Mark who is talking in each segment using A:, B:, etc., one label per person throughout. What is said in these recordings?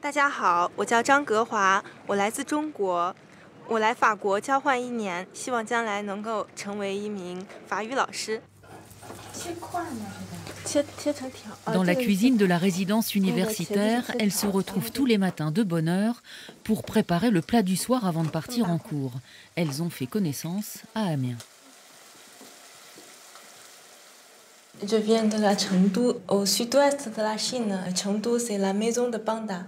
A: 大家好，我叫张格华，我来自中国，我来法国交换1年，希望将来能够成为一名法语老师。
B: Dans la cuisine de la résidence universitaire, elle se retrouve tous les matins de bonne heure pour préparer le plat du soir avant de partir en cours. Elles ont fait connaissance à Amiens.
A: Je viens de la Chengdu, au sud-ouest de la Chine. Chengdu, c'est la maison de panda.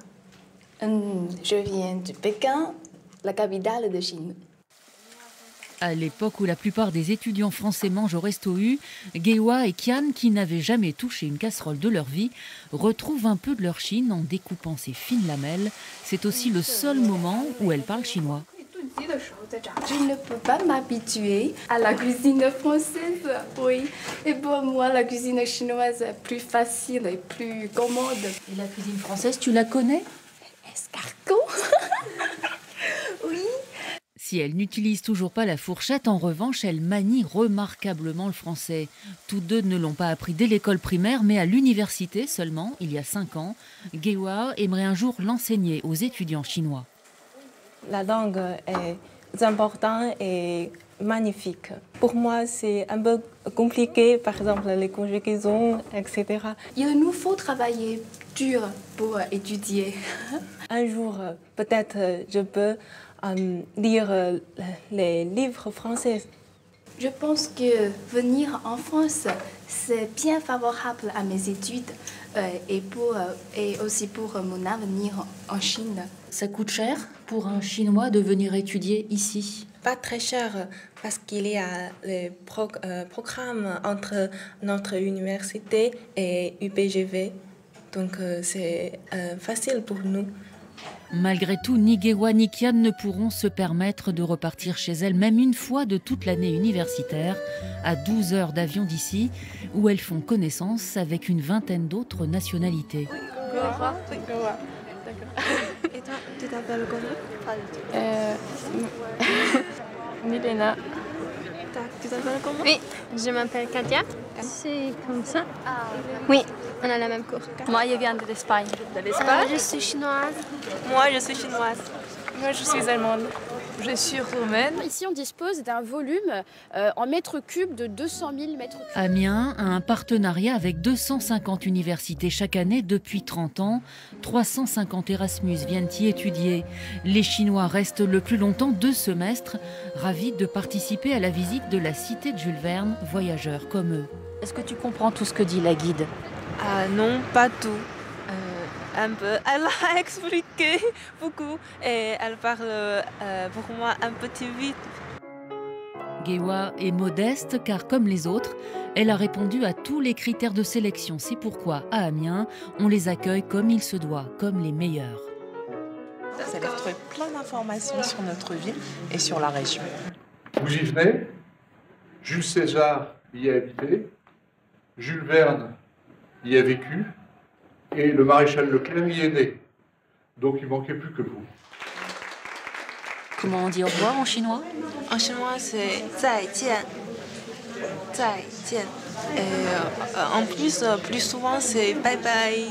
C: Je viens de Pékin, la capitale de Chine.
B: À l'époque où la plupart des étudiants français mangent au Resto U, Gewa et Kian, qui n'avaient jamais touché une casserole de leur vie, retrouvent un peu de leur Chine en découpant ces fines lamelles. C'est aussi le seul moment où elles parlent chinois.
C: Je ne peux pas m'habituer à la cuisine française, oui. Et pour moi, la cuisine chinoise est plus facile et plus commode.
B: Et la cuisine française, tu la connais?
C: Escargot. Oui.
B: Si elle n'utilise toujours pas la fourchette, en revanche, elle manie remarquablement le français. Tous deux ne l'ont pas appris dès l'école primaire, mais à l'université seulement, il y a 5 ans, Gewa aimerait un jour l'enseigner aux étudiants chinois.
A: La langue est importante et magnifique. Pour moi, c'est un peu compliqué, par exemple les conjugaisons, etc.
C: Il nous faut travailler dur pour étudier.
A: Un jour, peut-être, je peux lire les livres français.
C: Je pense que venir en France, c'est bien favorable à mes études et aussi pour mon avenir en Chine.
B: Ça coûte cher pour un Chinois de venir étudier ici?
A: Pas très cher parce qu'il y a les programmes entre notre université et UPGV. Donc c'est facile pour nous.
B: Malgré tout, ni Gewa ni Kian ne pourront se permettre de repartir chez elles, même une fois de toute l'année universitaire, à 12 heures d'avion d'ici, où elles font connaissance avec une vingtaine d'autres nationalités.
A: Et toi, tu t'appelles comment?
D: Milena.
A: Tu t'appelles comment?
D: Oui, je m'appelle Katia. C'est comme ça? Oui, on a la même cour. Moi, je viens de l'Espagne.
A: De l'Espagne?
D: Je suis chinoise.
A: Moi, je suis chinoise.
E: Moi, je suis allemande. Je suis roumaine.
F: Ici, on dispose d'un volume en mètres cubes de 200 000 mètres cubes.
B: Amiens a un partenariat avec 250 universités chaque année depuis 30 ans. 350 Erasmus viennent y étudier. Les Chinois restent le plus longtemps 2 semestres, ravis de participer à la visite de la cité de Jules Verne, voyageurs comme eux. Est-ce que tu comprends tout ce que dit la guide?
A: Non, pas tout. Un peu. Elle a expliqué beaucoup et elle parle pour moi un petit vite.
B: Gewa est modeste car, comme les autres, elle a répondu à tous les critères de sélection. C'est pourquoi, à Amiens, on les accueille comme il se doit, comme les meilleurs.
G: Vous allez retrouver plein d'informations sur notre ville et sur la région.
H: Vous y venez, Jules César y a habité, Jules Verne y a vécu, et le maréchal Leclerc y est né. Donc il ne manquait plus que vous.
B: Comment on dit au revoir en chinois?
A: En chinois, c'est 再见. 再见. Et en plus, plus souvent, c'est bye bye.